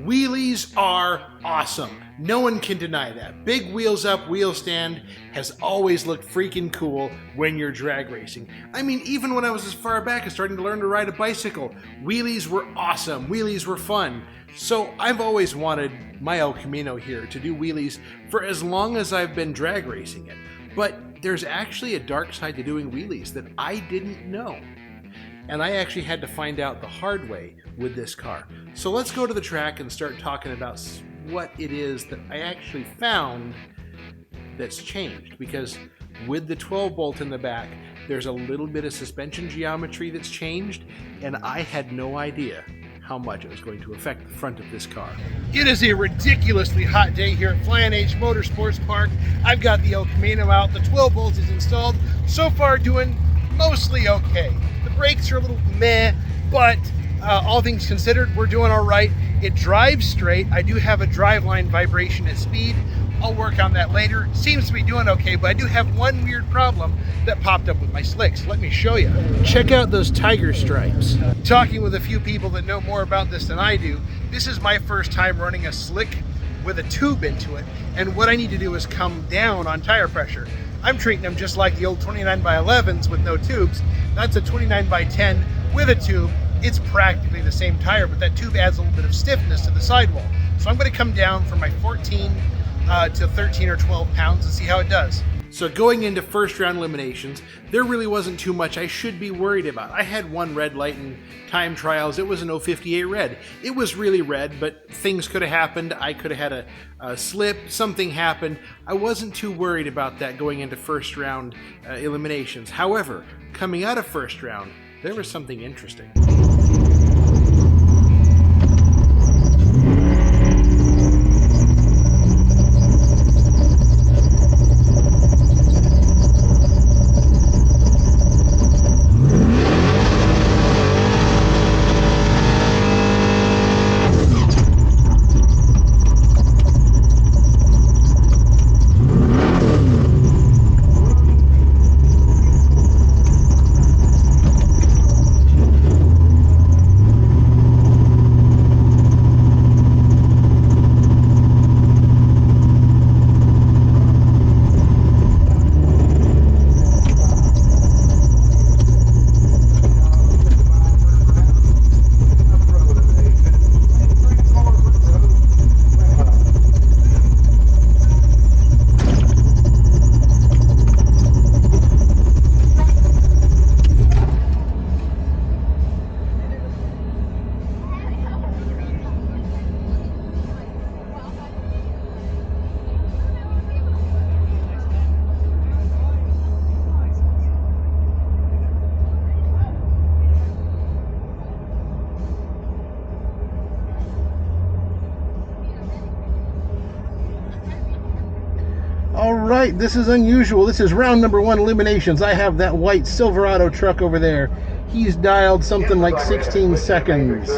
Wheelies are awesome. No one can deny that. Big wheels up wheel stand has always looked freaking cool when you're drag racing. I mean, even when I was as far back as starting to learn to ride a bicycle, wheelies were awesome. Wheelies were fun. So I've always wanted my El Camino here to do wheelies for as long as I've been drag racing it. But there's actually a dark side to doing wheelies that I didn't know. And I actually had to find out the hard way with this car. So let's go to the track and start talking about what it is that I actually found that's changed. Because with the 12 bolt in the back, there's a little bit of suspension geometry that's changed, and I had no idea how much it was going to affect the front of this car. It is a ridiculously hot day here at Flying H Motorsports Park. I've got the El Camino out, the 12 bolts is installed. So far doing mostly okay. The brakes are a little meh, but all things considered, we're doing all right. It drives straight. I do have a driveline vibration at speed. I'll work on that later. Seems to be doing okay, but I do have one weird problem that popped up with my slicks. Let me show you. Check out those tiger stripes. Talking with a few people that know more about this than I do, this is my first time running a slick with a tube into it, and what I need to do is come down on tire pressure. I'm treating them just like the old 29x11s with no tubes. That's a 29x10 with a tube. It's practically the same tire, but that tube adds a little bit of stiffness to the sidewall. So I'm going to come down from my 14 to 13 or 12 pounds and see how it does. So going into first round eliminations, there really wasn't too much I should be worried about. I had one red light in time trials. It was an 058 red. It was really red, but things could have happened. I could have had a slip, something happened. I wasn't too worried about that going into first round eliminations. However, coming out of first round, there was something interesting. All right, this is unusual. This is round number 1 eliminations. I have that white Silverado truck over there. He's dialed something like 16 seconds.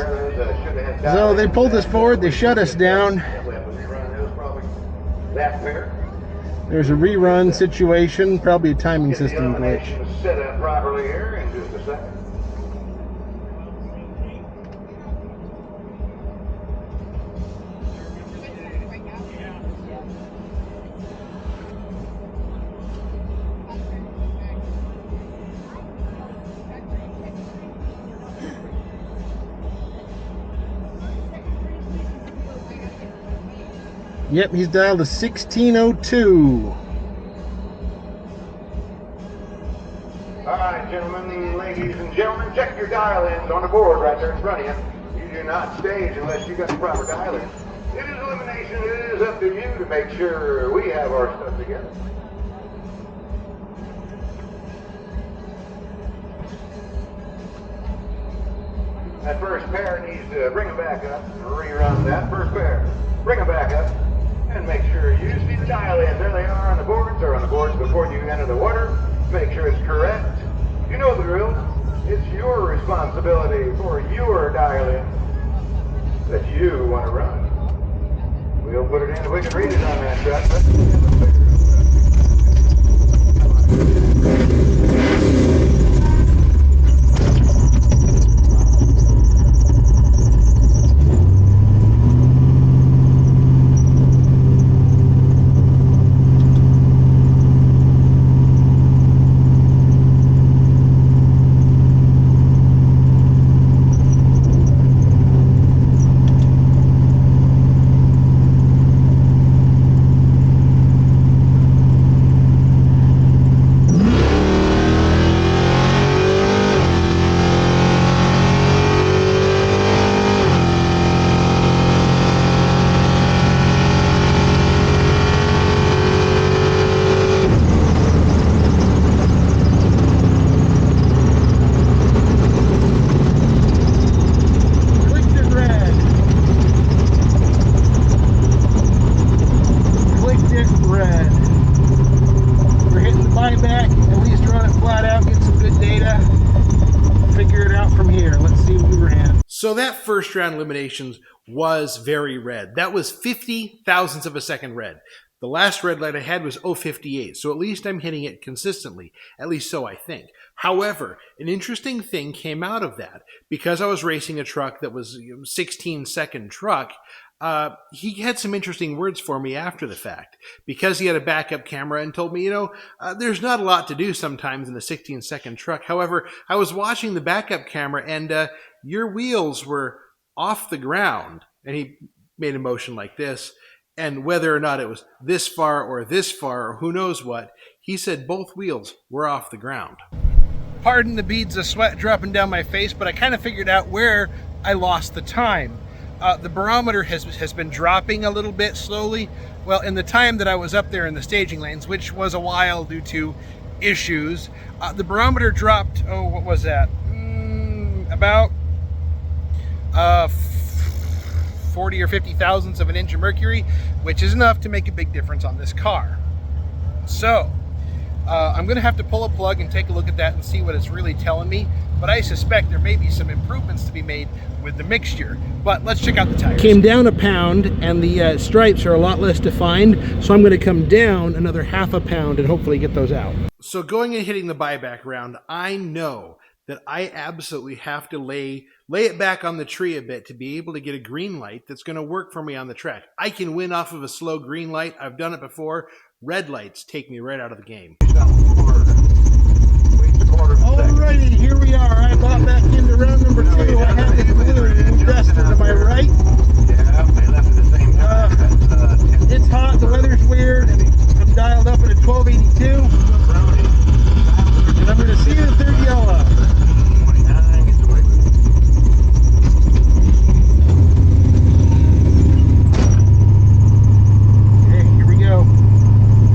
So they pulled us forward, they shut us down. There's a rerun situation, probably a timing system glitch. Set up properly here in just a second. Yep, he's dialed to 1602. All right, gentlemen, ladies and gentlemen, check your dial-ins on the board right there in front of you. You do not stage unless you got the proper dial-ins. It is elimination. It is up to you to make sure we have our stuff together. That first pair needs to bring them back up and rerun that first pair. Bring them back up and make sure you see the dial-ins. There they are on the boards, or on the boards before you enter the water. Make sure it's correct. You know the drill. It's your responsibility for your dial-in that you want to run. We'll put it in if we can read it on that truck. So that first round eliminations was very red. That was 50 thousandths of a second red. The last red light I had was 058, so at least I'm hitting it consistently. At least so I think. However, an interesting thing came out of that. Because I was racing a truck that was a 16-second truck, he had some interesting words for me after the fact. Because he had a backup camera and told me, there's not a lot to do sometimes in a 16-second truck. However, I was watching the backup camera and your wheels were off the ground. And he made a motion like this. And whether or not it was this far or who knows what, he said both wheels were off the ground. Pardon the beads of sweat dropping down my face, but I kind of figured out where I lost the time. The barometer has been dropping a little bit slowly. Well, in the time that I was up there in the staging lanes, which was a while due to issues, the barometer dropped, what was that? About 40 or 50 thousandths of an inch of mercury, which is enough to make a big difference on this car. So, I'm going to have to pull a plug and take a look at that and see what it's really telling me, but I suspect there may be some improvements to be made with the mixture. But let's check out the tires. Came down a pound and the stripes are a lot less defined, so I'm going to come down another half a pound and hopefully get those out. So going and hitting the buyback round, I know that I absolutely have to lay it back on the tree a bit to be able to get a green light that's going to work for me on the track. I can win off of a slow green light. I've done it before. Red lights take me right out of the game. Alrighty, here we are. I bought back into round number 2. I have the blue duster to my right. It's hot. The weather's weird. I'm dialed up at a 1282. And I'm going to see the third yellow.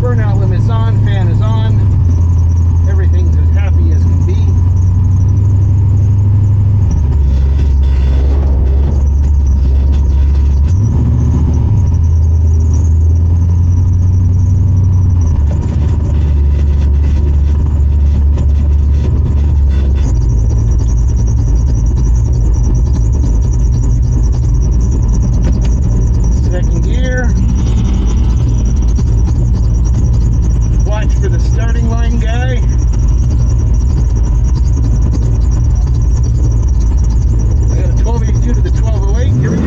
Burnout limit's on, fan is on, everything's as happy as can be. Second gear. For the starting line guy. I got a 1282 to the 1208. Here we go.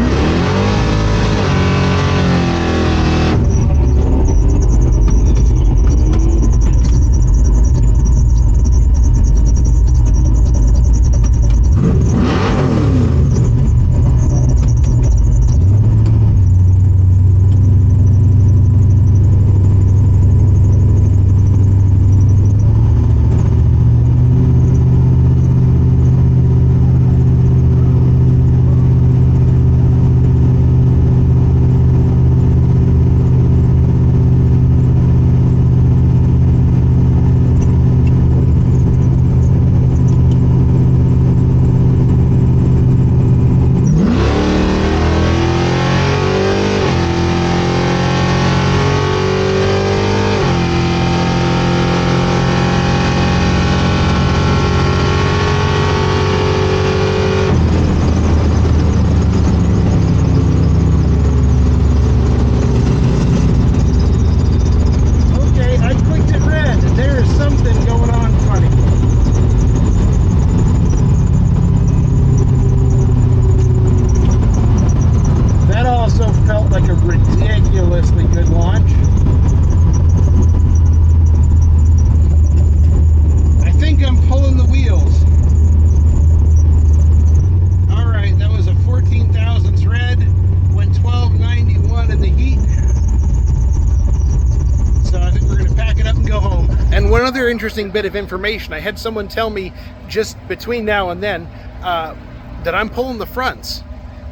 Another interesting bit of information. I had someone tell me just between now and then that I'm pulling the fronts,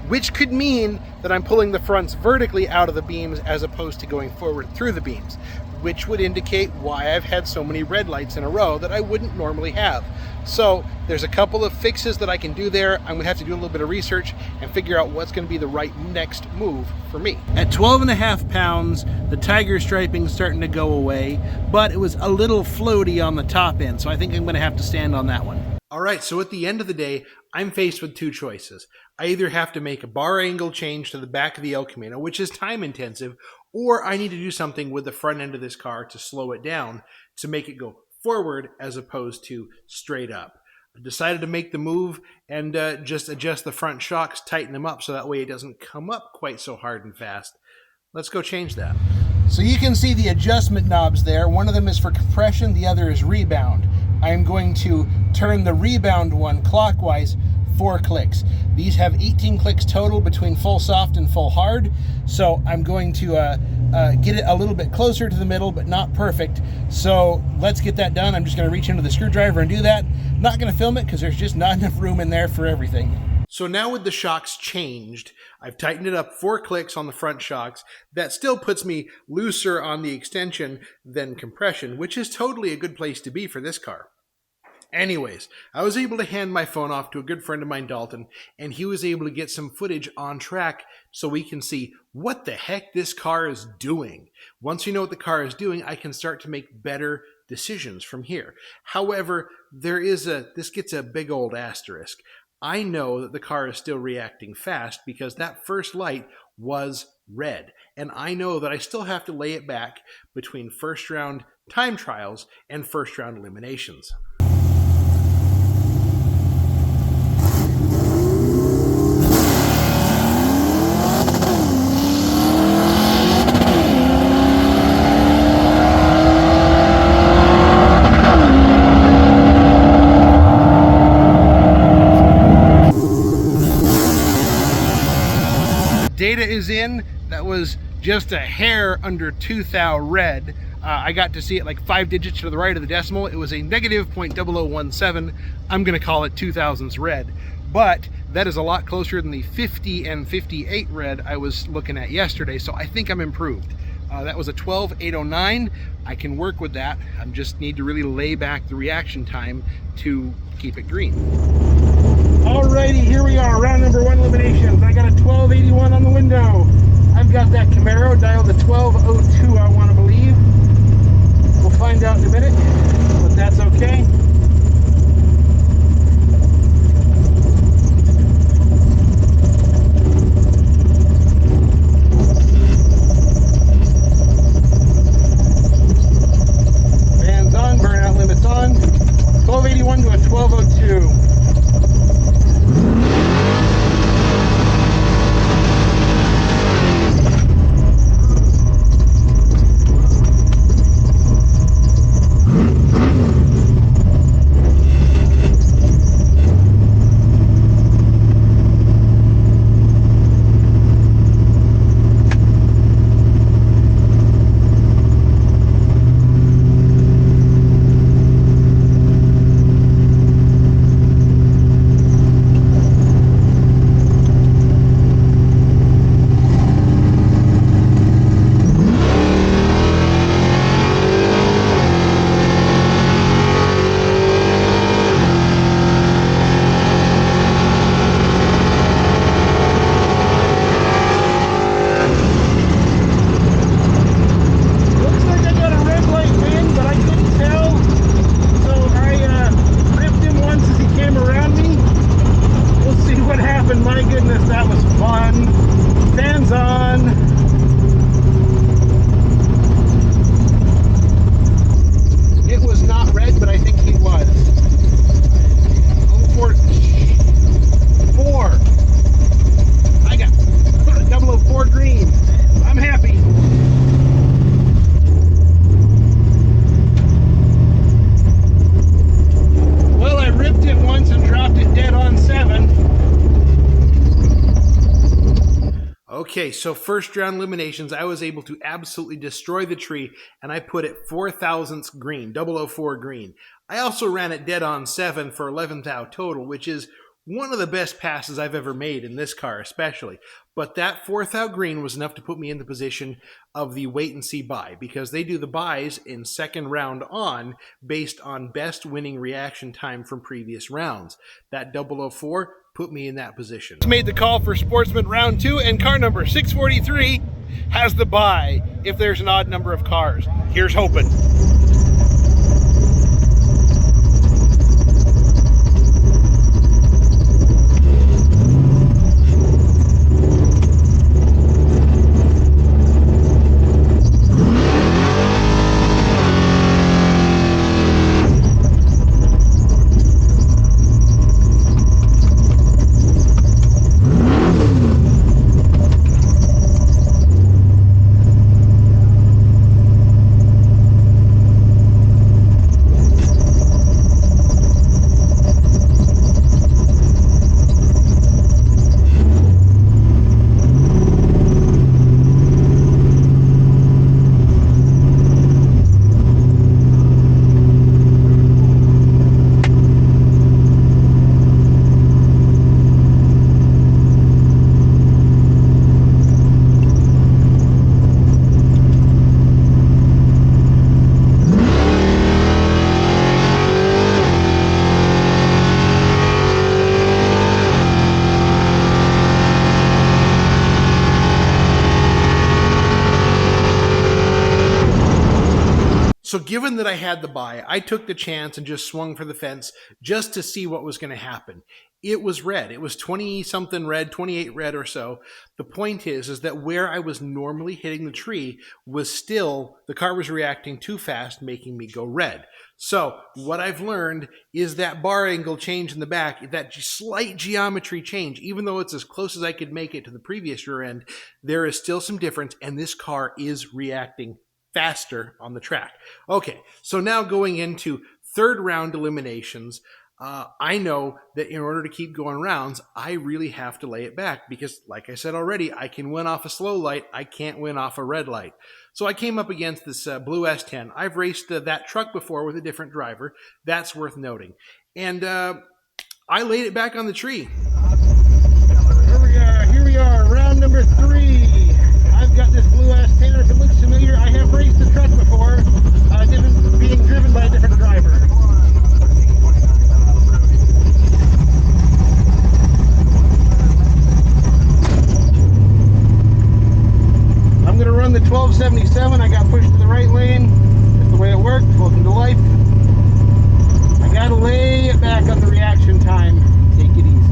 which could mean that I'm pulling the fronts vertically out of the beams as opposed to going forward through the beams, which would indicate why I've had so many red lights in a row that I wouldn't normally have. So there's a couple of fixes that I can do there. I'm gonna have to do a little bit of research and figure out what's gonna be the right next move for me. At 12.5 pounds, the tiger striping's starting to go away, but it was a little floaty on the top end, so I think I'm gonna have to stand on that one. All right, so at the end of the day, I'm faced with two choices. I either have to make a bar angle change to the back of the El Camino, which is time intensive, or I need to do something with the front end of this car to slow it down to make it go forward as opposed to straight up. I decided to make the move and just adjust the front shocks, tighten them up so that way it doesn't come up quite so hard and fast. Let's go change that. So you can see the adjustment knobs there. One of them is for compression, the other is rebound. I'm going to turn the rebound one clockwise 4 clicks. These have 18 clicks total between full soft and full hard. So I'm going to get it a little bit closer to the middle, but not perfect. So let's get that done. I'm just going to reach into the screwdriver and do that. Not going to film it because there's just not enough room in there for everything. So now with the shocks changed, I've tightened it up 4 clicks on the front shocks. That still puts me looser on the extension than compression, which is totally a good place to be for this car. Anyways, I was able to hand my phone off to a good friend of mine, Dalton, and he was able to get some footage on track so we can see what the heck this car is doing. Once you know what the car is doing, I can start to make better decisions from here. However, this gets a big old asterisk. I know that the car is still reacting fast because that first light was red. And I know that I still have to lay it back between first round time trials and first round eliminations. Data is in. That was just a hair under 2 thou red. I got to see it like 5 digits to the right of the decimal. It was a negative 0.0017. I'm going to call it 2000ths red. But that is a lot closer than the 50 and 58 red I was looking at yesterday, so I think I'm improved. That was a 12809. I can work with that. I just need to really lay back the reaction time to keep it green. Alrighty, here we are, round number 1 eliminations. I got a 1281 on the window. I've got that Camaro dialed to 1202, I want to believe. We'll find out in a minute, but that's okay. Fans on, burnout limits on. 1281 to a 1202. Okay, so first round eliminations, I was able to absolutely destroy the tree, and I put it 4000ths green, 004 green. I also ran it dead on 7 for 11 thou total, which is one of the best passes I've ever made in this car especially. But that 4 thou green was enough to put me in the position of the wait and see buy, because they do the buys in second round on based on best winning reaction time from previous rounds. That 004 put me in that position. Made the call for Sportsman round 2, and car number 643 has the buy if there's an odd number of cars. Here's hoping. So given that I had the buy, I took the chance and just swung for the fence just to see what was going to happen. It was red. It was 20 something red, 28 red or so. The point is that where I was normally hitting the tree was still, the car was reacting too fast, making me go red. So what I've learned is that bar angle change in the back, that slight geometry change, even though it's as close as I could make it to the previous rear end, there is still some difference, and this car is reacting faster on the track. Okay, so now going into third round eliminations, I know that in order to keep going rounds, I really have to lay it back because, like I said already, I can win off a slow light. I can't win off a red light. So I came up against this blue S10. I've raced that truck before with a different driver. That's worth noting. And I laid it back on the tree. Here we are, round number 3. I've got this blue S10. If it looks familiar, I have raced the truck before, being driven by a different driver. I'm going to run the 1277. I got pushed to the right lane. That's the way it worked. Welcome to life. I got to lay it back on the reaction time. Take it easy.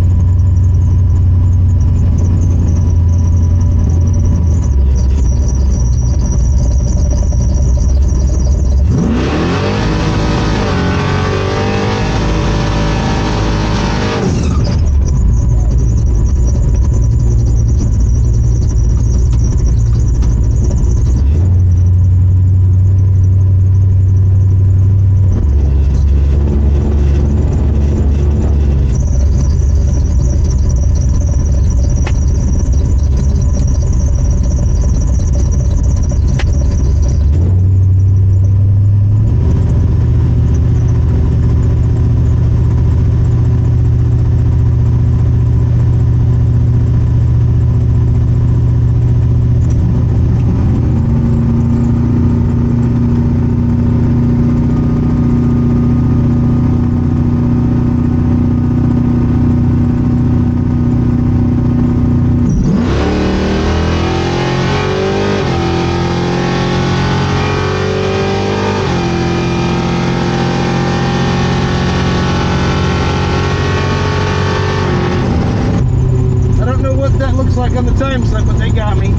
That looks like on the time slip, but they got me.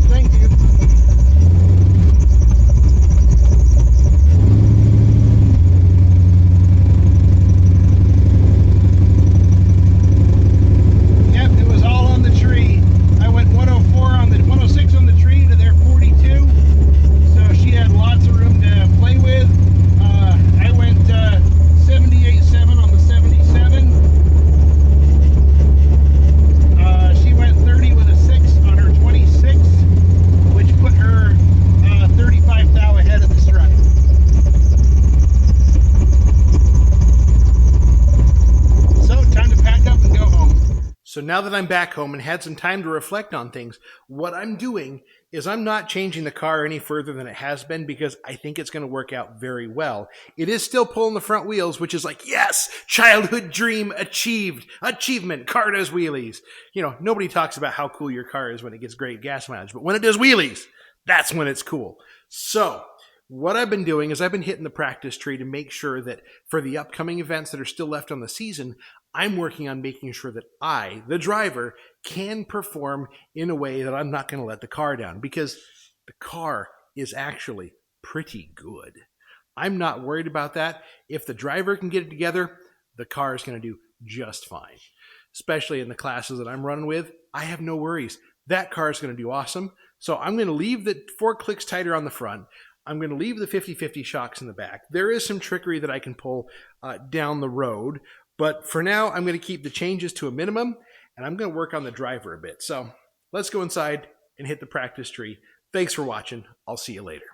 Thank you. Yep, it was all on the tree. I went 104 on the 106 on the tree to their 42. So she had lots of room to play with. I went 78.7 on the 77. She went 30 with a 6 on her 26, which put her 35 thou ahead of the strut. So, time to pack up and go home. So now that I'm back home and had some time to reflect on things, what I'm doing is I'm not changing the car any further than it has been because I think it's going to work out very well. It is still pulling the front wheels, which is like, yes, childhood dream achieved. Achievement, car does wheelies. You know, nobody talks about how cool your car is when it gets great gas mileage, but when it does wheelies, that's when it's cool. So what I've been doing is I've been hitting the practice tree to make sure that for the upcoming events that are still left on the season, I'm working on making sure that I, the driver, can perform in a way that I'm not going to let the car down because the car is actually pretty good. I'm not worried about that. If the driver can get it together, the car is going to do just fine. Especially in the classes that I'm running with, I have no worries. That car is going to do awesome. So I'm going to leave the 4 clicks tighter on the front. I'm going to leave the 50-50 shocks in the back. There is some trickery that I can pull down the road, but for now, I'm going to keep the changes to a minimum, and I'm going to work on the driver a bit. So let's go inside and hit the practice tree. Thanks for watching. I'll see you later.